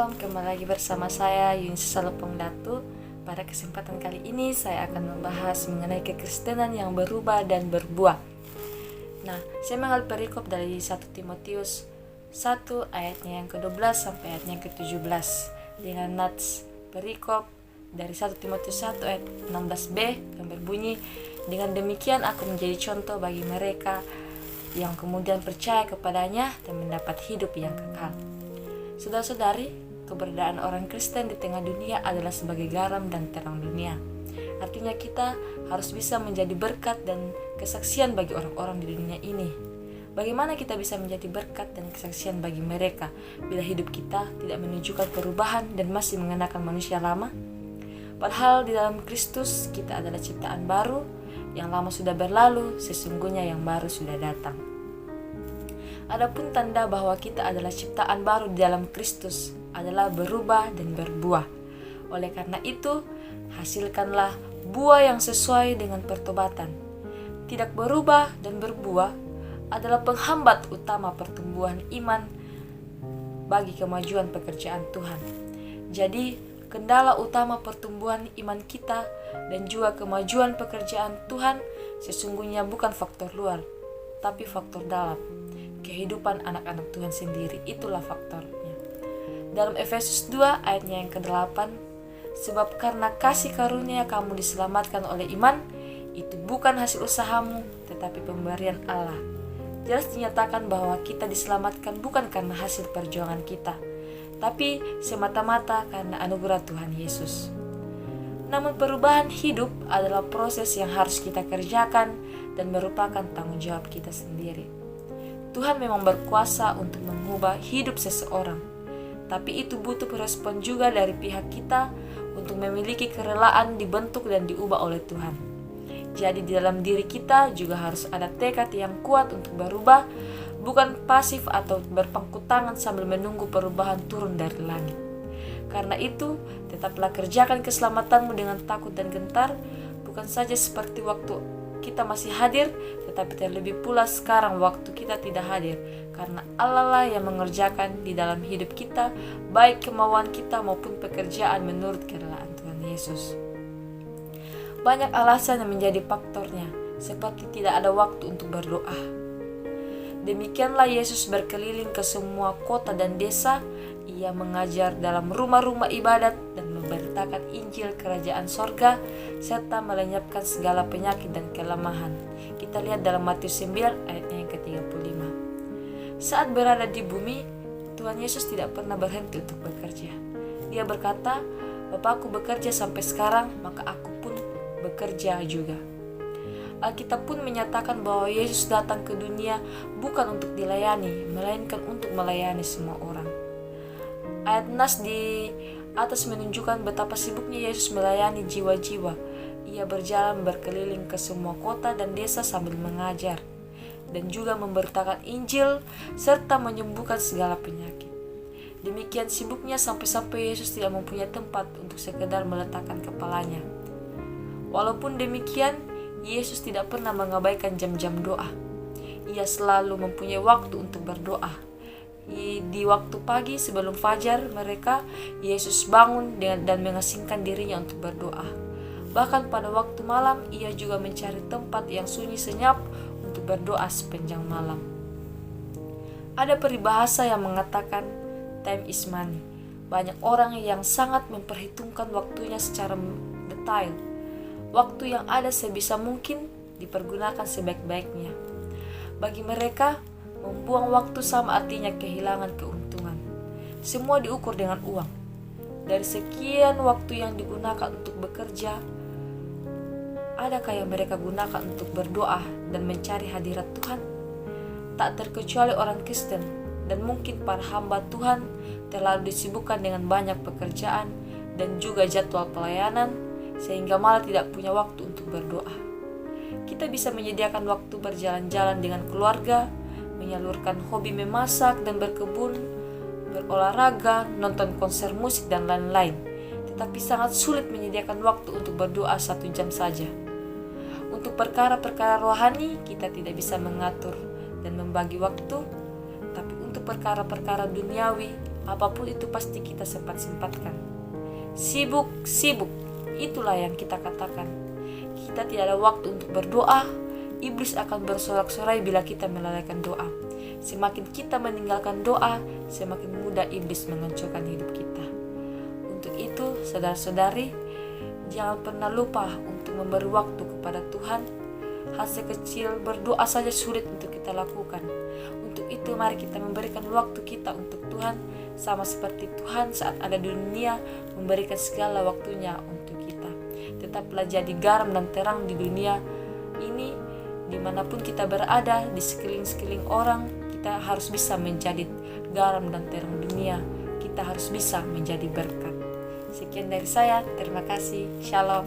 Shalom, kembali lagi bersama saya Yunus Salopong Datu. Pada kesempatan kali ini saya akan membahas mengenai kekristenan yang berubah dan berbuah. Nah, saya mengambil perikop dari 1 Timotius 1 ayatnya yang ke-12 sampai ayatnya yang ke-17 dengan nats perikop dari 1 Timotius 1 ayat 16b yang berbunyi, dengan demikian aku menjadi contoh bagi mereka yang kemudian percaya kepadanya dan mendapat hidup yang kekal. Saudara-saudari, keberadaan orang Kristen di tengah dunia adalah sebagai garam dan terang dunia. Artinya kita harus bisa menjadi berkat dan kesaksian bagi orang-orang di dunia ini. Bagaimana kita bisa menjadi berkat dan kesaksian bagi mereka bila hidup kita tidak menunjukkan perubahan dan masih mengenakan manusia lama? Padahal di dalam Kristus kita adalah ciptaan baru, yang lama sudah berlalu, sesungguhnya yang baru sudah datang. Adapun tanda bahwa kita adalah ciptaan baru di dalam Kristus adalah berubah dan berbuah. Oleh karena itu, hasilkanlah buah yang sesuai dengan pertobatan. Tidak berubah dan berbuah adalah penghambat utama pertumbuhan iman bagi kemajuan pekerjaan Tuhan. Jadi, kendala utama pertumbuhan iman kita dan juga kemajuan pekerjaan Tuhan sesungguhnya bukan faktor luar, tapi faktor dalam. Kehidupan anak-anak Tuhan sendiri, itulah faktornya. Dalam Efesus 2 ayatnya yang ke-8, sebab karena kasih karunia kamu diselamatkan oleh iman, itu bukan hasil usahamu, tetapi pemberian Allah. Jelas dinyatakan bahwa kita diselamatkan bukan karena hasil perjuangan kita, tapi semata-mata karena anugerah Tuhan Yesus. Namun perubahan hidup adalah proses yang harus kita kerjakan dan merupakan tanggung jawab kita sendiri. Tuhan memang berkuasa untuk mengubah hidup seseorang, tapi itu butuh respon juga dari pihak kita untuk memiliki kerelaan dibentuk dan diubah oleh Tuhan. Jadi di dalam diri kita juga harus ada tekad yang kuat untuk berubah, bukan pasif atau berpangku tangan sambil menunggu perubahan turun dari langit. Karena itu, tetaplah kerjakan keselamatanmu dengan takut dan gentar, bukan saja seperti waktu kita masih hadir, tetapi terlebih pula sekarang waktu kita tidak hadir, karena Allah lah yang mengerjakan di dalam hidup kita, baik kemauan kita maupun pekerjaan menurut kerelaan Tuhan Yesus. Banyak alasan yang menjadi faktornya, seperti tidak ada waktu untuk berdoa. Demikianlah Yesus berkeliling ke semua kota dan desa. Ia mengajar dalam rumah-rumah ibadat dan memberitakan Injil Kerajaan Sorga serta melenyapkan segala penyakit dan kelemahan. Kita lihat dalam Matius 9 ayatnya yang ke-35. Saat berada di bumi, Tuhan Yesus tidak pernah berhenti untuk bekerja. Dia berkata, Bapakku bekerja sampai sekarang, maka aku pun bekerja juga. Alkitab pun menyatakan bahwa Yesus datang ke dunia bukan untuk dilayani, melainkan untuk melayani semua orang. Ayat nas di atas menunjukkan betapa sibuknya Yesus melayani jiwa-jiwa. Ia berjalan berkeliling ke semua kota dan desa sambil mengajar dan juga memberitakan Injil serta menyembuhkan segala penyakit. Demikian sibuknya sampai-sampai Yesus tidak mempunyai tempat untuk sekedar meletakkan kepalanya. Walaupun demikian, Yesus tidak pernah mengabaikan jam-jam doa. Ia selalu mempunyai waktu untuk berdoa. Di waktu pagi sebelum fajar Yesus bangun dan mengasingkan dirinya untuk berdoa. Bahkan pada waktu malam ia juga mencari tempat yang sunyi senyap untuk berdoa sepanjang malam. Ada peribahasa yang mengatakan time is money. Banyak orang yang sangat memperhitungkan waktunya secara detail. Waktu yang ada sebisa mungkin dipergunakan sebaik-baiknya. Bagi mereka, membuang waktu sama artinya kehilangan keuntungan. Semua diukur dengan uang. Dari sekian waktu yang digunakan untuk bekerja, adakah yang mereka gunakan untuk berdoa dan mencari hadirat Tuhan? Tak terkecuali orang Kristen dan mungkin para hamba Tuhan terlalu disibukkan dengan banyak pekerjaan dan juga jadwal pelayanan sehingga malah tidak punya waktu untuk berdoa. Kita bisa menyediakan waktu berjalan-jalan dengan keluarga, menyalurkan hobi memasak dan berkebun, berolahraga, nonton konser musik dan lain-lain. Tetapi sangat sulit menyediakan waktu untuk berdoa 1 jam saja. Untuk perkara-perkara rohani, kita tidak bisa mengatur dan membagi waktu. Tapi untuk perkara-perkara duniawi, apapun itu pasti kita sempat-sempatkan. Sibuk, itulah yang kita katakan. Kita tidak ada waktu untuk berdoa. Iblis akan bersorak-sorai bila kita melalaikan doa. Semakin kita meninggalkan doa, semakin mudah iblis menghancurkan hidup kita. Untuk itu, saudara-saudari, jangan pernah lupa untuk memberi waktu kepada Tuhan. Hal sekecil berdoa saja sulit untuk kita lakukan. Untuk itu, mari kita memberikan waktu kita untuk Tuhan, sama seperti Tuhan saat ada di dunia memberikan segala waktunya untuk kita. Tetaplah jadi garam dan terang di dunia ini, dimanapun kita berada, di sekeliling orang, kita harus bisa menjadi garam dan terang dunia. Kita harus bisa menjadi berkat. Sekian dari saya, terima kasih, shalom.